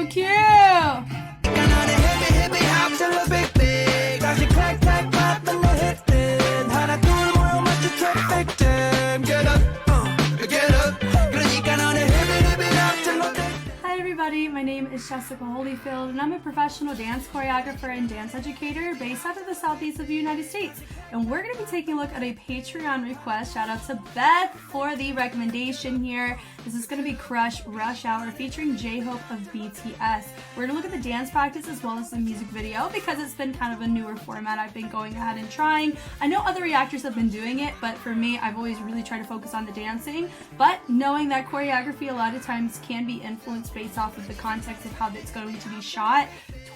Oh, cute! Hi everybody, my name is Jessica Holyfield and I'm a professional dance choreographer and dance educator based out of the southeast of the United States. And we're going to be taking a look at a Patreon request. Shout out to Beth for the recommendation here. This is going to be Crush Rush Hour featuring J-Hope of BTS. We're going to look at the dance practice as well as the music video because it's been kind of a newer format I've been going ahead and trying. I know other reactors have been doing it, but for me, I've always really tried to focus on the dancing. But knowing that choreography a lot of times can be influenced based off of the context of how it's going to be shot,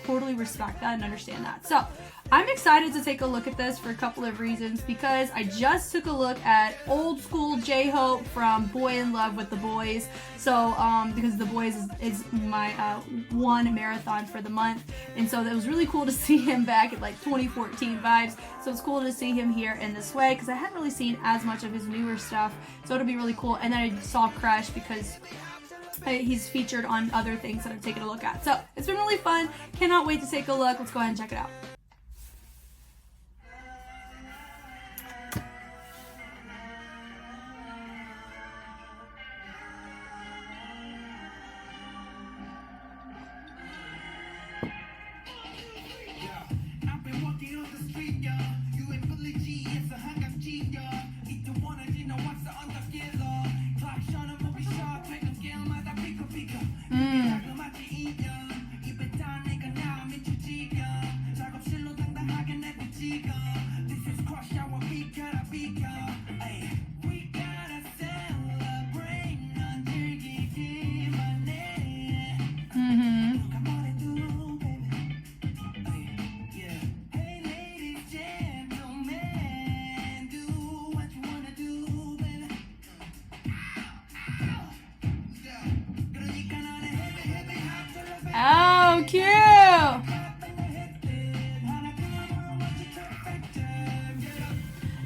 totally respect that and understand that. So I'm excited to take a look at this for a couple of reasons because I just took a look at old school J-Hope from Boy in Love with the Boys. So because The Boys is my one marathon for the month, and so it was really cool to see him back at like 2014 vibes. So it's cool to see him here in this way because I hadn't really seen as much of his newer stuff, so it'll be really cool. And then I saw Crush because he's featured on other things that I've taken a look at. So it's been really fun. Cannot wait to take a look. Let's go ahead and check it out. Oh, cute!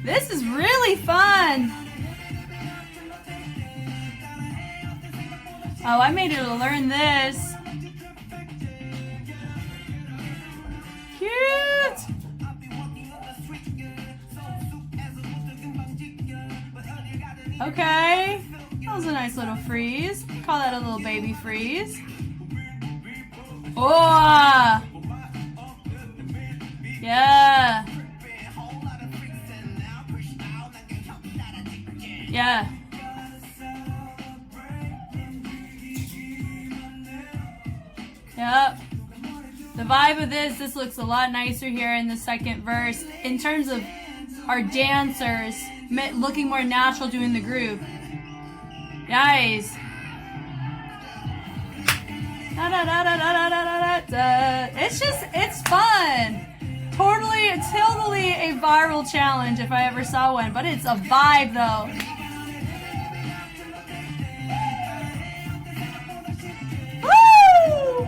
This is really fun! Oh, I made her learn this. Cute! Okay, that was a nice little freeze. Call that a little baby freeze. Oh! Yeah! Yeah! Yep. The vibe of this looks a lot nicer here in the second verse in terms of our dancers looking more natural doing the groove. Nice. It's fun. Totally a viral challenge if I ever saw one, but it's a vibe though. Woo!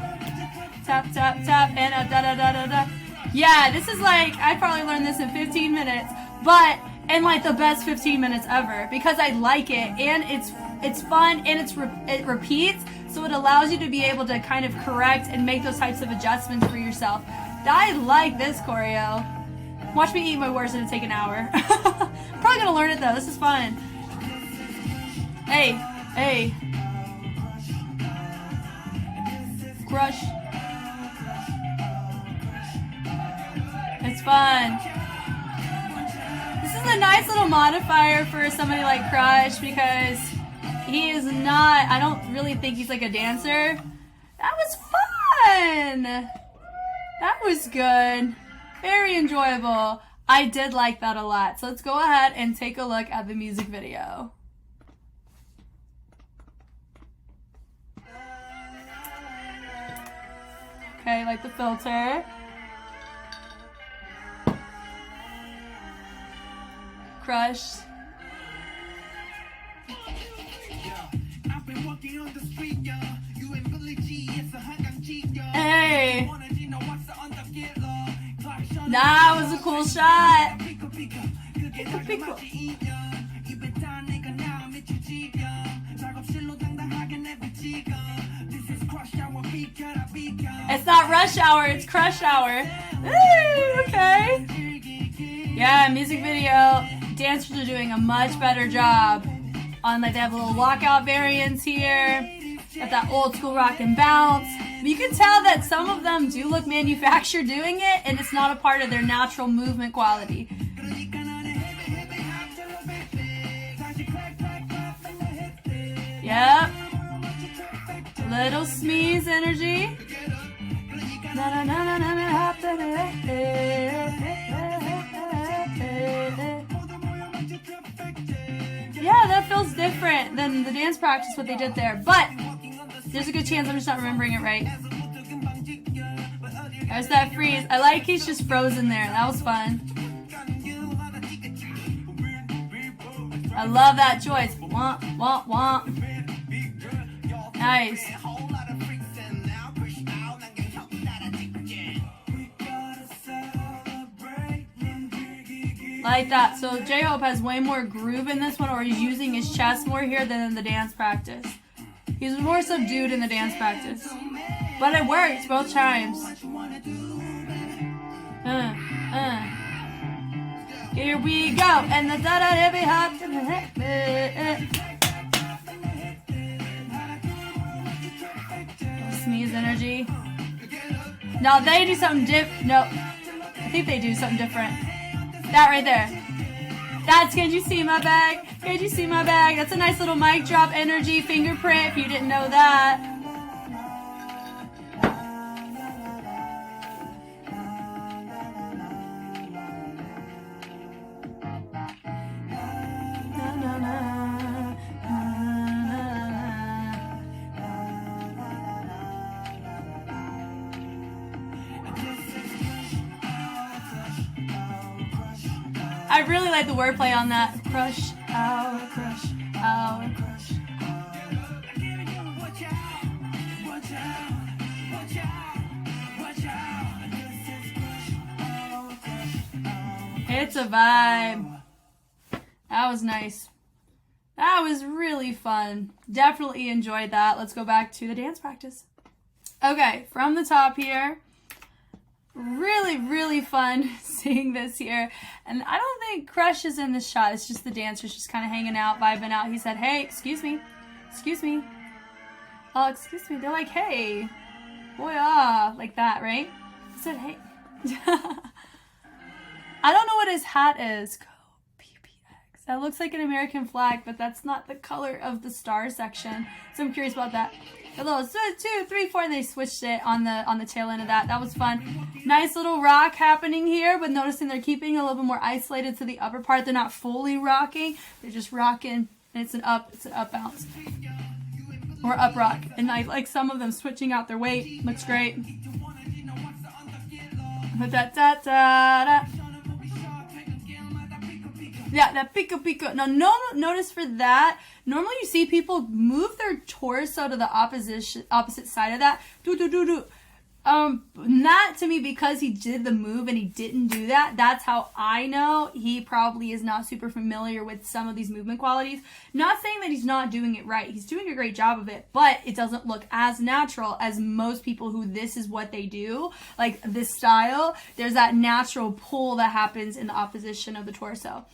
Tap, tap, tap, and a da-da-da-da-da. Yeah, this is like, I probably learned this in 15 minutes, but in like the best 15 minutes ever because I like it and it's fun and it repeats. So it allows you to be able to kind of correct and make those types of adjustments for yourself. I like this choreo. Watch me eat my words and it'll take an hour. I'm probably gonna learn it though. This is fun. Hey, hey. Crush. It's fun. This is a nice little modifier for somebody like Crush because he is not, I don't really think he's like a dancer. That was fun. That was good. Very enjoyable. I did like that a lot. So let's go ahead and take a look at the music video. Okay, like the filter. Crush. Hey! That was a cool shot. It's not rush hour, it's crush hour. Ooh, okay. Yeah, music video. Dancers are doing a much better job on, like, they have little walkout variants here. Got that old school rock and bounce. But you can tell that some of them do look manufactured doing it, and it's not a part of their natural movement quality. Yep. Little sneeze energy. Yeah, that feels different than the dance practice, what they did there. But there's a good chance I'm just not remembering it right. There's that freeze. I like he's just frozen there. That was fun. I love that choice. Womp, womp, womp. Nice. Like that. So J-Hope has way more groove in this one, or he's using his chest more here than in the dance practice. He's more subdued in the dance practice. But it works both times. Here we go. And the da-da heavy hop. Sneeze energy. Now they do something no. I think they do something different. That right there. That's Can You See My Bag? Can you see my bag? That's a nice little mic drop energy fingerprint if you didn't know that. I really like the wordplay on that. Crush, our crush, our crush. It's a vibe. That was nice. That was really fun. Definitely enjoyed that. Let's go back to the dance practice. Okay, from the top here. Really, really fun seeing this here. And I don't think Crush is in the shot. It's just the dancers just kind of hanging out, vibing out. He said, hey, excuse me. Excuse me. Oh, excuse me. They're like, hey. Boy, ah. Like that, right? He said, hey. I don't know what his hat is. Go BTS. That looks like an American flag, but that's not the color of the star section. So I'm curious about that. A little 2, 3, 4, and they switched it on the tail end of that. That was fun. Nice little rock happening here, but noticing they're keeping a little bit more isolated to the upper part. They're not fully rocking. They're just rocking, and it's an up bounce. Or up rock. And I like some of them switching out their weight. Looks great. Da-da-da-da. Yeah, that pico. Now, notice for that, normally you see people move their torso to the opposite side of that. That to me, because he did the move and he didn't do that, that's how I know he probably is not super familiar with some of these movement qualities. Not saying that he's not doing it right. He's doing a great job of it, but it doesn't look as natural as most people who this is what they do. Like this style, there's that natural pull that happens in the opposition of the torso.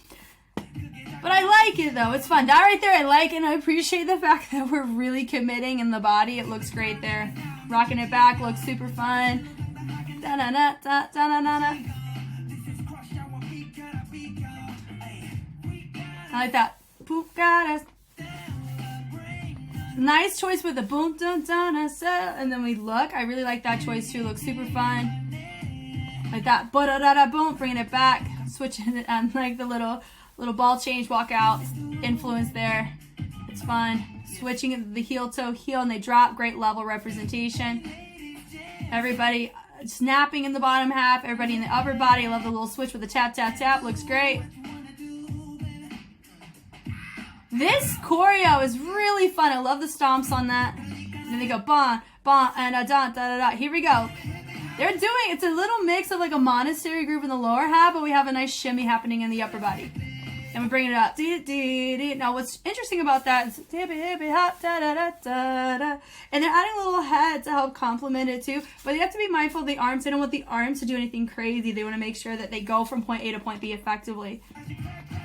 But I like it though. It's fun. That right there I like, and I appreciate the fact that we're really committing in the body. It looks great there. Rocking it back looks super fun. Da-na-na-da-da-na-na. I like that. Poop got us. Nice choice with the boom dun dun and then we look. I really like that choice too. Looks super fun. Like that. Ba-da-da-da boom. Bringing it back. Switching it on like the little ball change, walk out, influence there. It's fun. Switching the heel toe heel and they drop. Great level representation. Everybody snapping in the bottom half. Everybody in the upper body. I love the little switch with the tap, tap, tap. Looks great. This choreo is really fun. I love the stomps on that. And then they go bon, bon, and da, da, da, da. Here we go. They're doing, it's a little mix of like a monastery groove in the lower half, but we have a nice shimmy happening in the upper body. and we bring it up. Now what's interesting about that is hippy hippy hop da da da da da, and they're adding a little head to help complement it too. But you have to be mindful of the arms. They don't want the arms to do anything crazy. They want to make sure that they go from point A to point B effectively.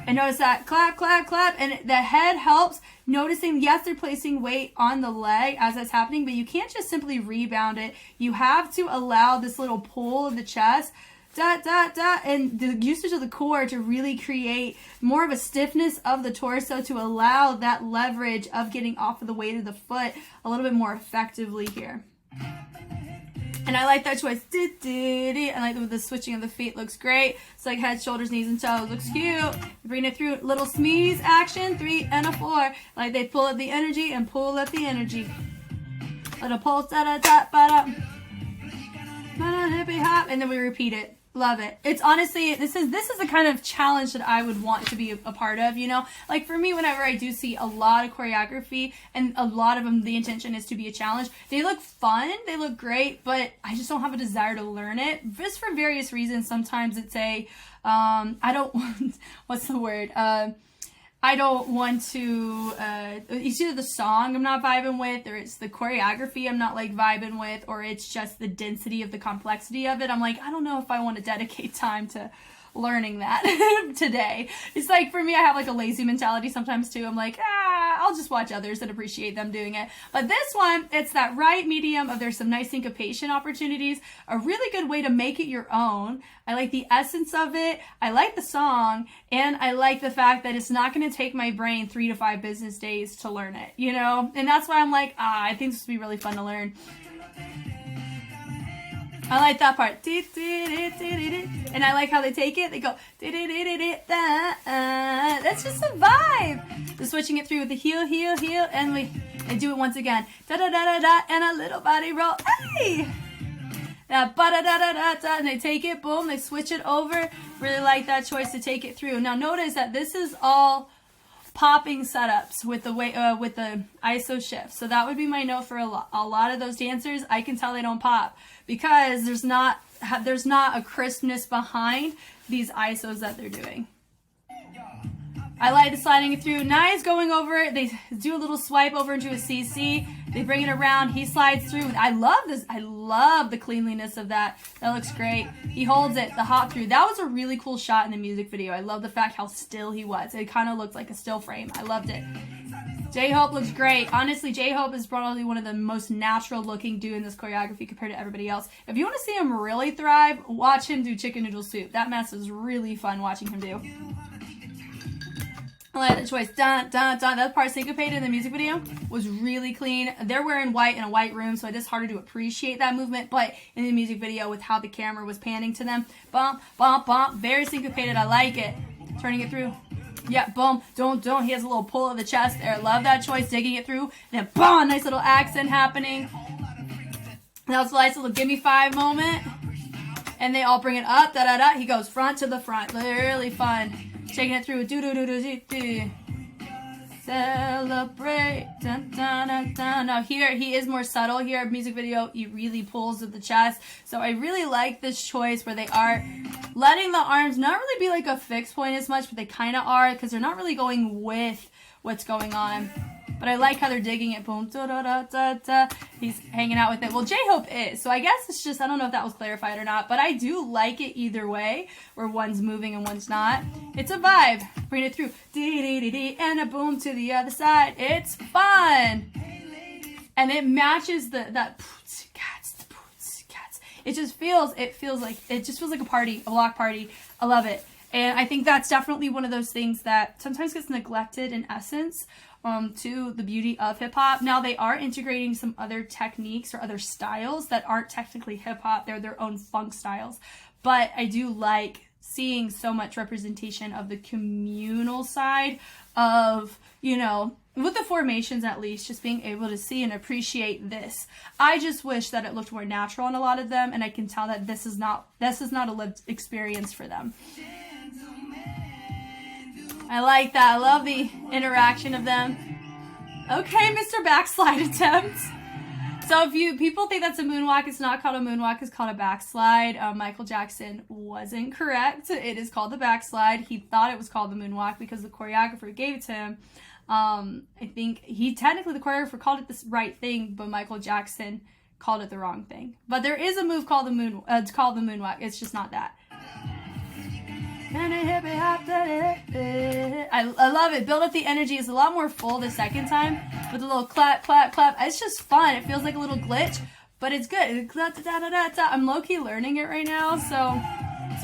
And notice that clap, clap, clap, and the head helps. Noticing, yes, they're placing weight on the leg as that's happening, but you can't just simply rebound it. You have to allow this little pull of the chest, da, da, da, and the usage of the core to really create more of a stiffness of the torso to allow that leverage of getting off of the weight of the foot a little bit more effectively here. And I like that choice. I like the switching of the feet. Looks great. It's like head, shoulders, knees, and toes. Looks cute. Bring it through. Little sneeze action. 3 and a 4. Like they pull up the energy and pull up the energy. Little pulse. Da da da da da. Hippy hop. And then we repeat it. Love it. It's honestly, this is the kind of challenge that I would want to be a part of, you know? Like for me, whenever I do see a lot of choreography, and a lot of them, the intention is to be a challenge, they look fun, they look great, but I just don't have a desire to learn it, just for various reasons. Sometimes it's I don't want, what's the word? I don't want to, it's either the song I'm not vibing with, or it's the choreography I'm not like vibing with, or it's just the density of the complexity of it. I'm like, I don't know if I want to dedicate time to learning that today. It's like, for me, I have like a lazy mentality sometimes too. I'm like, I'll just watch others and appreciate them doing it. But this one, it's that right medium of there's some nice syncopation opportunities, a really good way to make it your own. I like the essence of it. I like the song, and I like the fact that it's not going to take my brain 3 to 5 business days to learn it, you know? And that's why I'm like, I think this would be really fun to learn. I like that part. And I like how they take it. They go, that's just a vibe. They're switching it through with the heel, heel, heel, and they do it once again. Da da da da da, and a little body roll. Hey! Ba da da da da da, and they take it, boom, they switch it over. Really like that choice to take it through. Now notice that this is all popping setups with the way with the ISO shift. So that would be my note for a lot of those dancers. I can tell they don't pop because there's not a crispness behind these ISOs that they're doing. I like the sliding it through. Nice going over it. They do a little swipe over into a CC. They bring it around. He slides through. I love this. I love the cleanliness of that. That looks great. He holds it, the hop through. That was a really cool shot in the music video. I love the fact how still he was. It kind of looked like a still frame. I loved it. J-Hope looks great. Honestly, J-Hope is probably one of the most natural looking doing this choreography compared to everybody else. If you want to see him really thrive, watch him do chicken noodle soup. That mess is really fun watching him do. I like the choice. Dun, dun, dun. That part syncopated in the music video was really clean. They're wearing white in a white room, so it's harder to appreciate that movement. But in the music video, with how the camera was panning to them, bump, bump, bump, very syncopated. I like it. Turning it through. Yeah, boom, don't. He has a little pull of the chest there. Love that choice, digging it through. And then, boom, nice little accent happening. That was a nice little give me 5 moment. And they all bring it up, da da da. He goes front to the front. Really fun. Taking it through, do do do do do do. Celebrate, dun dun dun dun. Now here he is more subtle. Here, music video, he really pulls at the chest. So I really like this choice where they are letting the arms not really be like a fixed point as much, but they kind of are because they're not really going with what's going on. But I like how they're digging it. Boom, da da da da da. He's hanging out with it. Well, J-Hope is. So I guess it's just, I don't know if that was clarified or not, but I do like it either way, where one's moving and one's not. It's a vibe. Bring it through. Dee dee dee dee, and a boom to the other side. It's fun. And it matches that cats. It just feels like a party, a block party. I love it. And I think that's definitely one of those things that sometimes gets neglected in essence. To the beauty of hip-hop. Now they are integrating some other techniques or other styles that aren't technically hip-hop. They're their own funk styles. But I do like seeing so much representation of the communal side of, you know, with the formations at least, just being able to see and appreciate this. I just wish that it looked more natural in a lot of them, and I can tell that this is not a lived experience for them. I like that. I love the interaction of them. Okay, Mr. Backslide attempt. So if people think that's a moonwalk, it's not called a moonwalk, it's called a backslide. Michael Jackson wasn't correct. It is called the backslide. He thought it was called the moonwalk because the choreographer gave it to him. I think the choreographer called it the right thing, but Michael Jackson called it the wrong thing. But there is a move called the moonwalk. It's just not that. I love it. Build up the energy. It's a lot more full the second time with a little clap, clap, clap. It's just fun. It feels like a little glitch, but it's good. I'm low-key learning it right now, so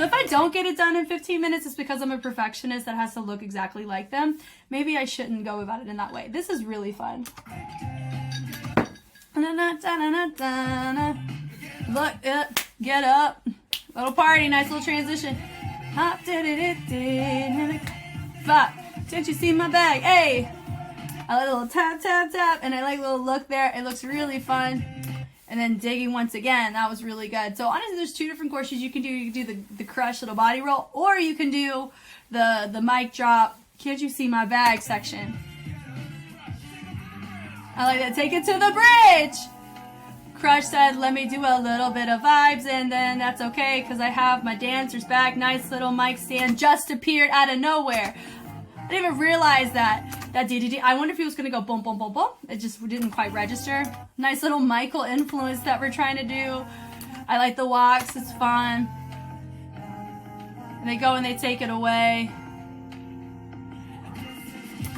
if I don't get it done in 15 minutes, it's because I'm a perfectionist that has to look exactly like them. Maybe I shouldn't go about it in that way. This is really fun. Look, get up. Little party, nice little transition. Fuck, didn't you see my bag? Hey! I like a little tap, tap, tap, and I like a little look there. It looks really fun. And then digging once again, that was really good. So honestly, there's two different courses you can do. You can do the crush little body roll, or you can do the mic drop, can't you see my bag section. I like that. Take it to the bridge. Crush said, let me do a little bit of vibes, and then that's okay because I have my dancers back. Nice little mic stand just appeared out of nowhere. I didn't even realize that DDD. I wonder if he was gonna go boom, boom, boom, boom. It just didn't quite register. Nice little Michael influence that we're trying to do. I like the walks. It's fun. And they go and they take it away.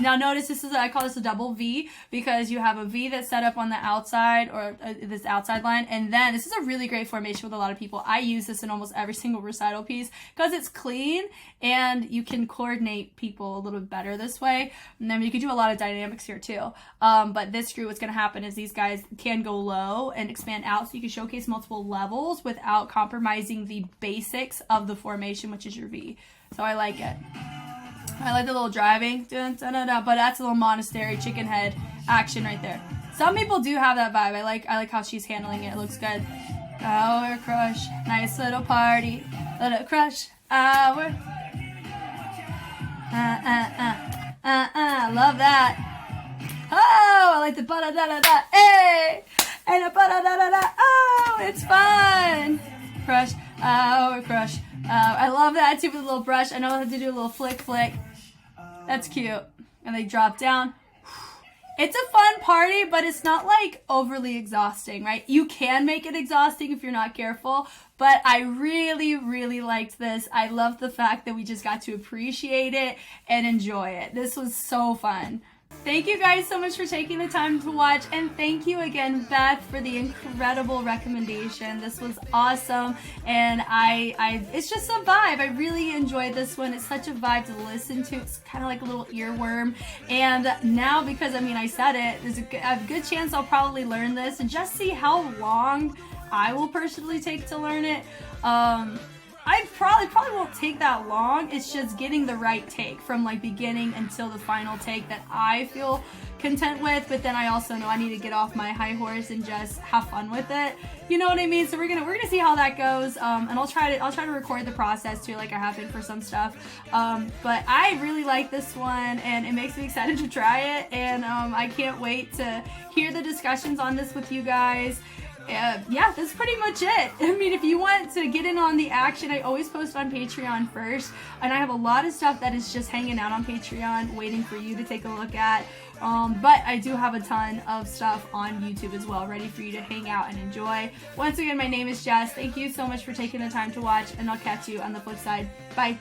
Now notice I call this a double V because you have a V that's set up on the outside or this outside line, and then this is a really great formation with a lot of people. I use this in almost every single recital piece because it's clean and you can coordinate people a little bit better this way. And then you can do a lot of dynamics here too. But this screw, what's going to happen is these guys can go low and expand out, so you can showcase multiple levels without compromising the basics of the formation, which is your V. So I like it. I like the little driving, but that's a little monastery chicken head action right there. Some people do have that vibe. I like how she's handling it. It looks good. Our crush, nice little party, little crush, our. Love that. Oh, I like the ba-da-da-da-da, hey, and a ba-da-da-da-da, oh, it's fun. Crush, our crush. I love that too with a little brush. I know how to do a little flick. That's cute. And they drop down. It's a fun party, but it's not like overly exhausting, right? You can make it exhausting if you're not careful, but I really, really liked this. I love the fact that we just got to appreciate it and enjoy it. This was so fun. Thank you guys so much for taking the time to watch, and thank you again, Beth, for the incredible recommendation. This was awesome, and it's just a vibe. I really enjoyed this one. It's such a vibe to listen to. It's kind of like a little earworm, and now because I said it, there's a good chance I'll probably learn this and just see how long I will personally take to learn it. I probably won't take that long. It's just getting the right take from like beginning until the final take that I feel content with, but then I also know I need to get off my high horse and just have fun with it. You know what I mean? So we're gonna see how that goes. And I'll try to record the process too, like I have been for some stuff. But I really like this one, and it makes me excited to try it. And I can't wait to hear the discussions on this with you guys. Yeah, that's pretty much it. I mean, if you want to get in on the action, I always post on Patreon first, and I have a lot of stuff that is just hanging out on Patreon waiting for you to take a look at. But I do have a ton of stuff on YouTube as well, ready for you to hang out and enjoy. Once again, my name is Jess. Thank you so much for taking the time to watch, and I'll catch you on the flip side. Bye.